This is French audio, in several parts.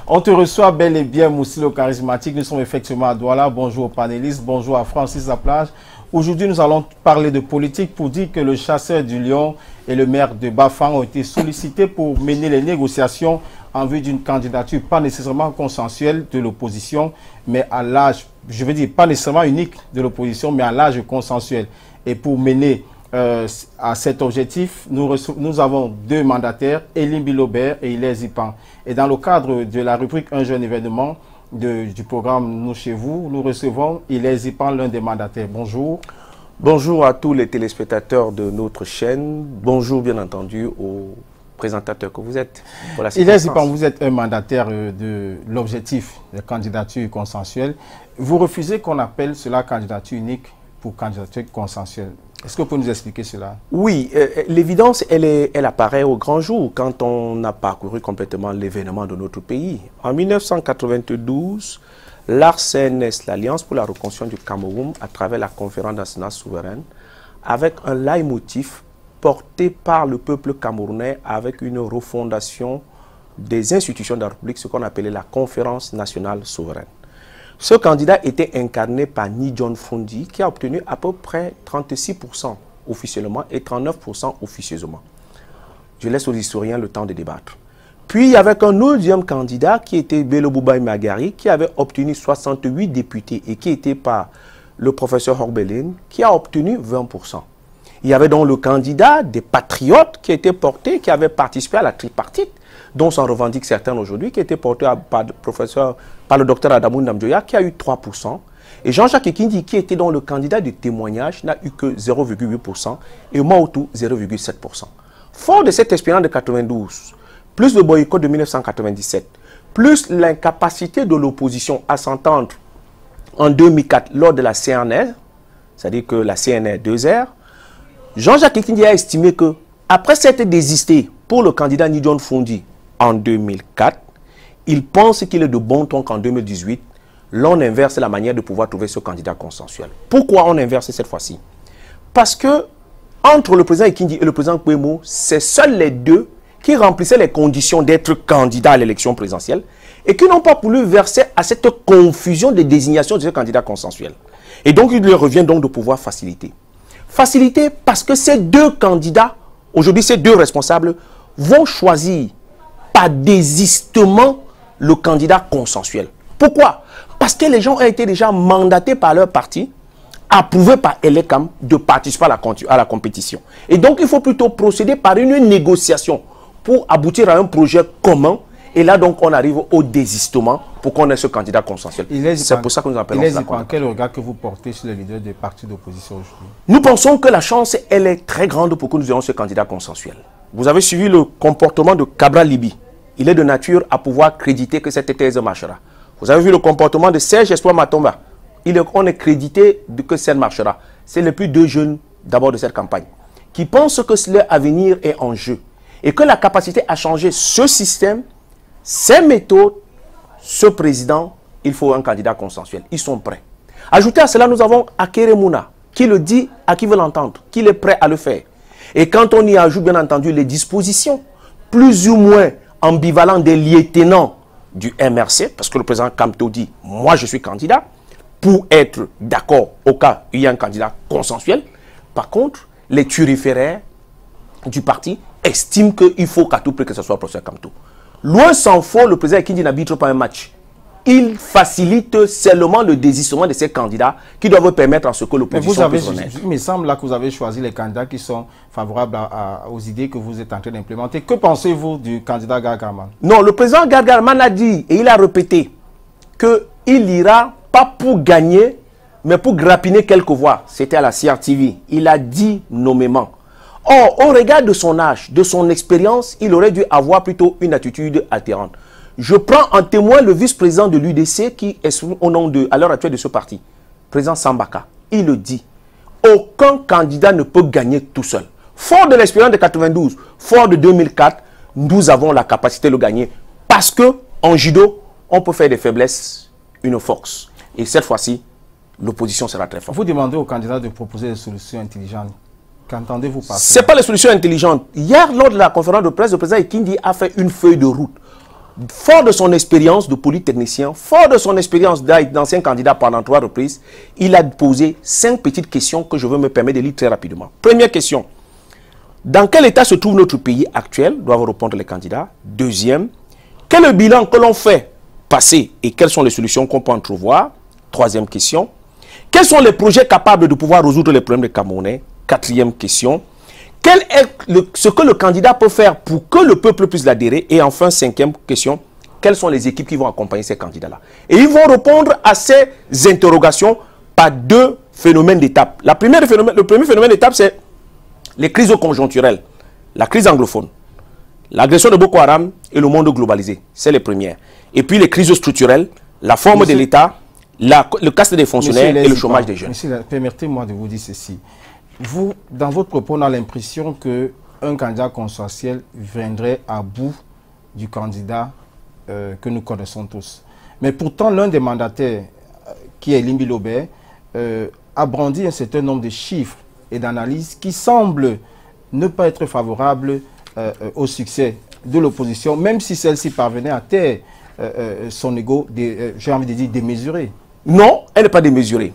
On te reçoit bel et bien, Moussi le charismatique. Nous sommes effectivement à Douala. Bonjour aux panélistes, bonjour à Francis Laplage. Aujourd'hui, nous allons parler de politique pour dire que le chasseur du lion et le maire de Bafang ont été sollicités pour mener les négociations en vue d'une candidature pas nécessairement consensuelle de l'opposition, mais à l'âge, je veux dire, pas nécessairement unique de l'opposition, mais à l'âge consensuel. Et pour mener à cet objectif, nous avons deux mandataires, Elim Bilobert et Hilaire Zipan. Et dans le cadre de la rubrique Un jeune événement du programme Nous chez vous, nous recevons Hilaire Zipan, l'un des mandataires. Bonjour. Bonjour à tous les téléspectateurs de notre chaîne. Bonjour bien entendu aux présentateurs que vous êtes. Hilaire Zipan, vous êtes un mandataire de l'objectif de candidature consensuelle. Vous refusez qu'on appelle cela candidature unique pour candidature consensuelle. Est-ce que vous pouvez nous expliquer cela? Oui, l'évidence, elle apparaît au grand jour quand on a parcouru complètement l'événement de notre pays. En 1992, l'ARCNS, l'Alliance pour la reconstruction du Cameroun, à travers la conférence nationale souveraine, avec un leitmotiv porté par le peuple camerounais avec une refondation des institutions de la République, ce qu'on appelait la conférence nationale souveraine. Ce candidat était incarné par Nidjon Fondi, qui a obtenu à peu près 36% officiellement et 39% officieusement. Je laisse aux historiens le temps de débattre. Puis il y avait un deuxième candidat qui était Bello Boubaye Magari, qui avait obtenu 68 députés et qui était par le professeur Horbelin, qui a obtenu 20%. Il y avait donc le candidat des patriotes qui était porté, qui avait participé à la tripartite, dont s'en revendiquent certains aujourd'hui, qui était porté par le docteur Adamou Namjoya, qui a eu 3%. Et Jean-Jacques Ekindi, qui était donc le candidat de témoignage, n'a eu que 0,8%, et Maoutou, 0,7%. Fort de cette expérience de 92, plus le boycott de 1997, plus l'incapacité de l'opposition à s'entendre en 2004 lors de la CNR, c'est-à-dire que la CNR 2R, Jean-Jacques Ekindi a estimé que, après s'être désisté pour le candidat Nidjon Fondi en 2004, il pense qu'il est de bon ton qu'en 2018, l'on inverse la manière de pouvoir trouver ce candidat consensuel. Pourquoi on inverse cette fois-ci? Parce que, entre le président Ekindi et le président Kouemo, c'est seuls les deux qui remplissaient les conditions d'être candidats à l'élection présidentielle et qui n'ont pas voulu verser à cette confusion de désignation de ce candidat consensuel. Et donc, il leur revient donc de pouvoir faciliter. Faciliter parce que ces deux candidats, aujourd'hui ces deux responsables, vont choisir par désistement le candidat consensuel. Pourquoi? Parce que les gens ont été déjà mandatés par leur parti, approuvés par Elekam de participer à la compétition. Et donc il faut plutôt procéder par une négociation pour aboutir à un projet commun. Et là, donc, on arrive au désistement pour qu'on ait ce candidat consensuel. C'est pour ça que nous appelons ça. Quel regard que vous portez sur les leaders des partis d'opposition aujourd'hui? Nous pensons que la chance, elle est très grande pour que nous ayons ce candidat consensuel. Vous avez suivi le comportement de Cabral Libi. Il est de nature à pouvoir créditer que cette thèse marchera. Vous avez vu le comportement de Serge Espoir Matomba. On est crédité que ça marchera. C'est les plus deux jeunes, d'abord, de cette campagne, qui pensent que leur avenir est en jeu. Et que la capacité à changer ce système, ces méthodes, ce président, il faut un candidat consensuel. Ils sont prêts. Ajoutez à cela, nous avons Akere Mouna, qui le dit à qui veut l'entendre, qu'il est prêt à le faire. Et quand on y ajoute, bien entendu, les dispositions, plus ou moins ambivalentes des lieutenants du MRC, parce que le président Kamto dit, moi je suis candidat, pour être d'accord au cas où il y a un candidat consensuel. Par contre, les turiféraires du parti estiment qu'il faut qu'à tout prix que ce soit le professeur Kamto. Loin s'en faut, le président Ekindi n'arbitre pas un match. Il facilite seulement le désistement de ces candidats qui doivent permettre à ce que l'opposition puisse renaître. Il me semble là que vous avez choisi les candidats qui sont favorables aux idées que vous êtes en train d'implémenter. Que pensez-vous du candidat Gargarman? Non, le président Gargarman a dit, et il a répété, qu'il ira pas pour gagner, mais pour grappiner quelques voix. C'était à la CRTV. Il a dit nommément. Or, au regard de son âge, de son expérience, il aurait dû avoir plutôt une attitude altérante. Je prends en témoin le vice-président de l'UDC qui est au nom à l'heure actuelle de ce parti, président Sambaka. Il le dit, aucun candidat ne peut gagner tout seul. Fort de l'expérience de 92, fort de 2004, nous avons la capacité de le gagner. Parce que en judo, on peut faire des faiblesses une force. Et cette fois-ci, l'opposition sera très forte. Vous demandez aux candidats de proposer des solutions intelligentes. Qu'entendez-vous par ça? Ce n'est pas les solutions intelligentes. Hier, lors de la conférence de presse, le président Ekindi a fait une feuille de route. fort de son expérience de polytechnicien, fort de son expérience d'ancien candidat pendant 3 reprises, il a posé 5 petites questions que je veux me permettre de lire très rapidement. Première question. Dans quel état se trouve notre pays actuel? Doivent répondre les candidats. Deuxième. Quel est le bilan que l'on fait passer et quelles sont les solutions qu'on peut entrevoir? Troisième question. Quels sont les projets capables de pouvoir résoudre les problèmes des Camerounais? Quatrième question. Quel est ce que le candidat peut faire pour que le peuple puisse l'adhérer? Et enfin, cinquième question, quelles sont les équipes qui vont accompagner ces candidats-là? Et ils vont répondre à ces interrogations par 2 phénomènes d'étape. Le premier phénomène d'étape, c'est les crises conjoncturelles, la crise anglophone, l'agression de Boko Haram et le monde globalisé. C'est les premières. Et puis les crises structurelles, la forme de l'État, le casse des fonctionnaires et le chômage des jeunes. Monsieur, permettez-moi de vous dire ceci. Vous, dans votre propos, on a l'impression qu'un candidat consensuel viendrait à bout du candidat que nous connaissons tous. Mais pourtant, l'un des mandataires, qui est Limbi Lobé, a brandi un certain nombre de chiffres et d'analyses qui semblent ne pas être favorables au succès de l'opposition, même si celle-ci parvenait à taire son ego, j'ai envie de dire, démesuré. Non, elle n'est pas démesurée.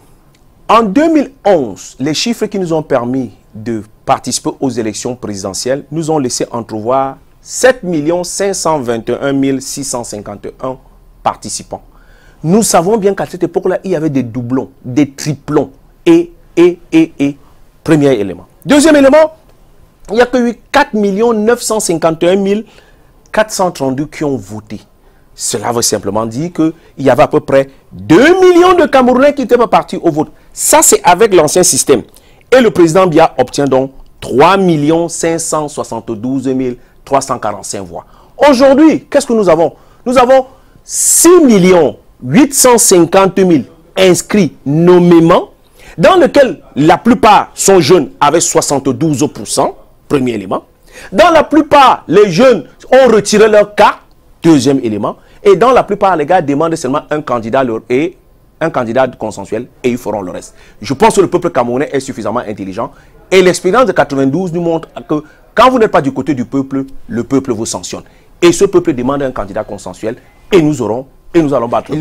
En 2011, les chiffres qui nous ont permis de participer aux élections présidentielles nous ont laissé entrevoir 7 521 651 participants. Nous savons bien qu'à cette époque-là, il y avait des doublons, des triplons. Premier élément. Deuxième élément, il n'y a que eu 4 951 432 qui ont voté. Cela veut simplement dire qu'il y avait à peu près 2 millions de Camerounais qui n'étaient pas partis au vote. Ça, c'est avec l'ancien système. Et le président Biya obtient donc 3 572 345 voix. Aujourd'hui, qu'est-ce que nous avons? Nous avons 6 850 000 inscrits nommément, dans lesquels la plupart sont jeunes avec 72%, premier élément. Dans la plupart, les jeunes ont retiré leur carte, deuxième élément. Et dans la plupart, les gars demandent seulement un candidat consensuel et ils feront le reste. Je pense que le peuple camerounais est suffisamment intelligent. Et l'expérience de 92 nous montre que quand vous n'êtes pas du côté du peuple, le peuple vous sanctionne. Et ce peuple demande un candidat consensuel et nous allons battre.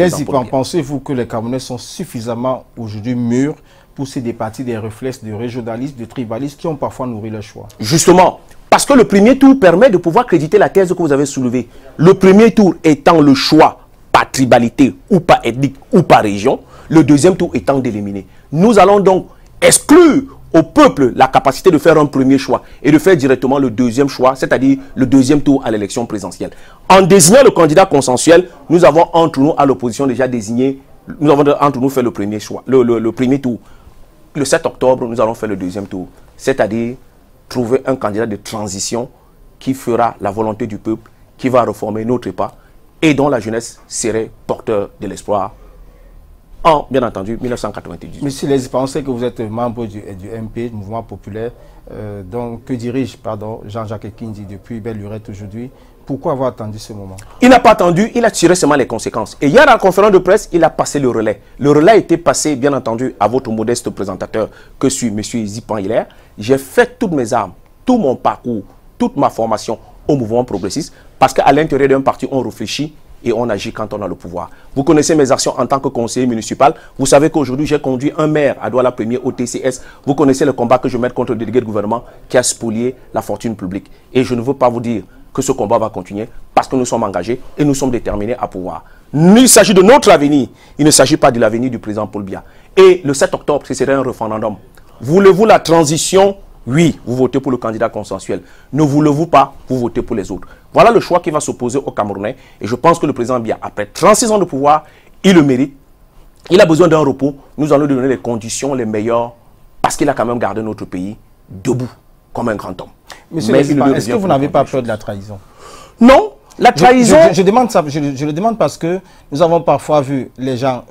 Pensez-vous que les Camerounais sont suffisamment aujourd'hui mûrs pour se départir des réflexes de régionalisme, de tribalisme qui ont parfois nourri leur choix? Justement, parce que le premier tour permet de pouvoir créditer la thèse que vous avez soulevée. Le premier tour étant le choix par tribalité ou par ethnique ou par région, le deuxième tour étant d'éliminer. Nous allons donc exclure au peuple la capacité de faire un premier choix et de faire directement le deuxième choix, c'est-à-dire le deuxième tour à l'élection présidentielle. En désignant le candidat consensuel, nous avons entre nous, à l'opposition, déjà désigné, nous avons entre nous fait le premier choix, le premier tour. Le 7 octobre, nous allons faire le deuxième tour, c'est-à-dire trouver un candidat de transition qui fera la volonté du peuple, qui va réformer notre EPA et dont la jeunesse serait porteur de l'espoir en, bien entendu, 1998. Monsieur Lézy, pensez que vous êtes membre du MP, du Mouvement Populaire, donc, que dirige Jean-Jacques Ekindji depuis belle lurette aujourd'hui. Pourquoi avoir attendu ce moment? Il n'a pas attendu, il a tiré seulement les conséquences. Et hier, à la conférence de presse, il a passé le relais. Le relais a été passé, bien entendu, à votre modeste présentateur que suis M. Zipan Hilaire. J'ai fait toutes mes armes, tout mon parcours, toute ma formation au mouvement progressiste, parce qu'à l'intérieur d'un parti, on réfléchit et on agit quand on a le pouvoir. Vous connaissez mes actions en tant que conseiller municipal. Vous savez qu'aujourd'hui, j'ai conduit un maire à Douala Premier au TCS. Vous connaissez le combat que je mène contre le délégué de gouvernement qui a spolié la fortune publique. Et je ne veux pas vous dire que ce combat va continuer parce que nous sommes engagés et nous sommes déterminés à pouvoir. Il s'agit de notre avenir. Il ne s'agit pas de l'avenir du président Paul Biya. Et le 7 octobre, ce serait un référendum. Voulez-vous la transition? Oui, vous votez pour le candidat consensuel. Ne voulez-vous pas, vous votez pour les autres. Voilà le choix qui va s'opposer aux Camerounais. Et je pense que le président Biya, après 36 ans de pouvoir, il le mérite. Il a besoin d'un repos. Nous allons lui donner les conditions les meilleures parce qu'il a quand même gardé notre pays debout comme un grand homme. Monsieur Lézy, est-ce que vous n'avez pas peur de la trahison? Non. La trahison... Je demande ça, je le demande parce que nous avons parfois vu les gens,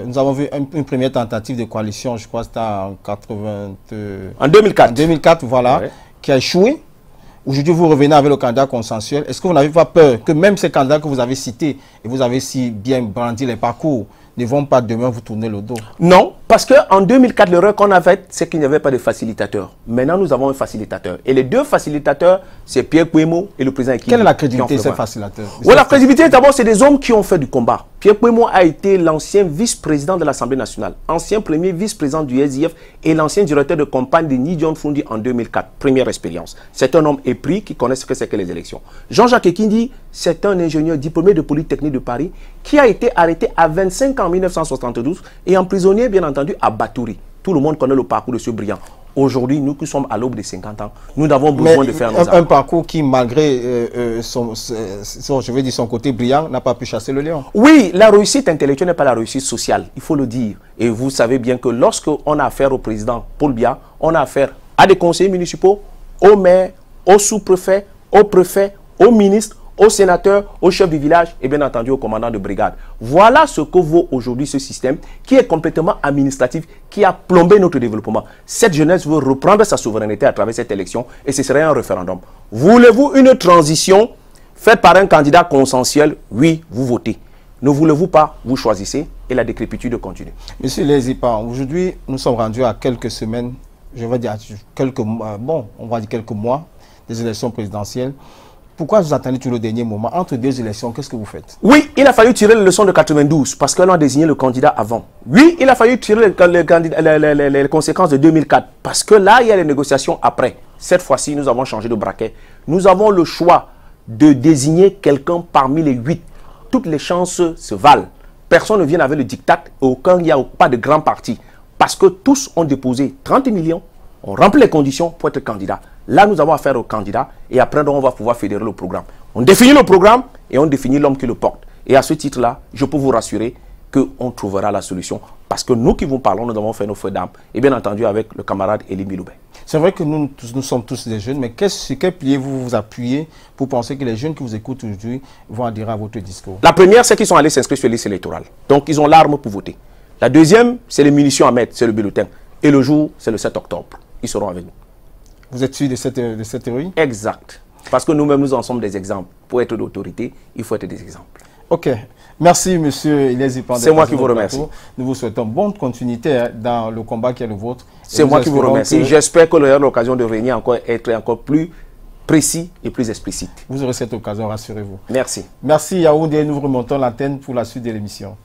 nous avons vu une première tentative de coalition, je crois que c'était en 2004. En 2004, voilà, ouais, qui a échoué. Aujourd'hui, vous revenez avec le candidat consensuel. Est-ce que vous n'avez pas peur que même ces candidats que vous avez cités, et vous avez si bien brandi les parcours, ne vont pas demain vous tourner le dos? Non, parce qu'en 2004, l'erreur qu'on a faite, c'est qu'il n'y avait pas de facilitateur. Maintenant, nous avons un facilitateur. Et les deux facilitateurs, c'est Pierre Kouemo et le président Ekidi. Quelle est la crédibilité de ces facilitateurs? Oui, la crédibilité, d'abord, c'est des hommes qui ont fait du combat. Pierre Kouemo a été l'ancien vice-président de l'Assemblée nationale, ancien premier vice-président du SDF et l'ancien directeur de campagne de Ni John Fundi en 2004. Première expérience. C'est un homme épris qui connaît ce que c'est que les élections. Jean-Jacques Ekindi, c'est un ingénieur diplômé de Polytechnique de Paris qui a été arrêté à 25 ans en 1972 et emprisonné, bien entendu, à Batouri. Tout le monde connaît le parcours de ce brillant. Aujourd'hui, nous qui sommes à l'aube de 50 ans, nous avons besoin de faire nos un parcours qui, malgré son côté brillant, n'a pas pu chasser le lion. Oui, la réussite intellectuelle n'est pas la réussite sociale, il faut le dire. Et vous savez bien que lorsqu'on a affaire au président Paul Biya, on a affaire à des conseillers municipaux, aux maires, aux sous-préfets, aux préfets, aux ministres, aux sénateurs, aux chefs du village et bien entendu aux commandants de brigade. Voilà ce que vaut aujourd'hui ce système qui est complètement administratif, qui a plombé notre développement. Cette jeunesse veut reprendre sa souveraineté à travers cette élection et ce serait un référendum. Voulez-vous une transition faite par un candidat consensuel? Oui, vous votez. Ne voulez-vous pas? Vous choisissez et la décrépitude continue. Monsieur Lézipa, aujourd'hui, nous sommes rendus à quelques semaines, je vais dire quelques mois des élections présidentielles. Pourquoi vous attendez tout le dernier moment? Entre deux élections, qu'est-ce que vous faites? Oui, il a fallu tirer les leçons de 92 parce qu'on a désigné le candidat avant. Oui, il a fallu tirer les conséquences de 2004 parce que là, il y a les négociations après. Cette fois-ci, nous avons changé de braquet. Nous avons le choix de désigner quelqu'un parmi les 8. Toutes les chances se valent. Personne ne vient avec le diktat. Il n'y a pas de grand parti. Parce que tous ont déposé 30 millions, on remplit les conditions pour être candidat. Là, nous avons affaire au candidat et après, on va pouvoir fédérer le programme. On définit le programme et on définit l'homme qui le porte. Et à ce titre-là, je peux vous rassurer qu'on trouvera la solution. Parce que nous qui vous parlons, nous avons fait nos feux d'âme. Et bien entendu, avec le camarade Elie Miloubé. C'est vrai que nous sommes tous des jeunes, mais sur quel pilier vous appuyez pour penser que les jeunes qui vous écoutent aujourd'hui vont adhérer à votre discours? La première, c'est qu'ils sont allés s'inscrire sur la liste électorale. Donc, ils ont l'arme pour voter. La deuxième, c'est les munitions à mettre, c'est le bulletin. Et le jour, c'est le 7 octobre. Ils seront avec nous. Vous êtes sûr de cette théorie? Exact. Parce que nous-mêmes, nous en sommes des exemples. Pour être d'autorité, il faut être des exemples. Ok. Merci, monsieur Lézipa. C'est moi qui vous remercie. Nous vous souhaitons bonne continuité dans le combat qui est le vôtre. C'est moi qui vous remercie. J'espère que aura l'occasion de venir être encore plus précis et plus explicite. Vous aurez cette occasion, rassurez-vous. Merci. Merci, Yaoundé. Nous remontons l'antenne pour la suite de l'émission.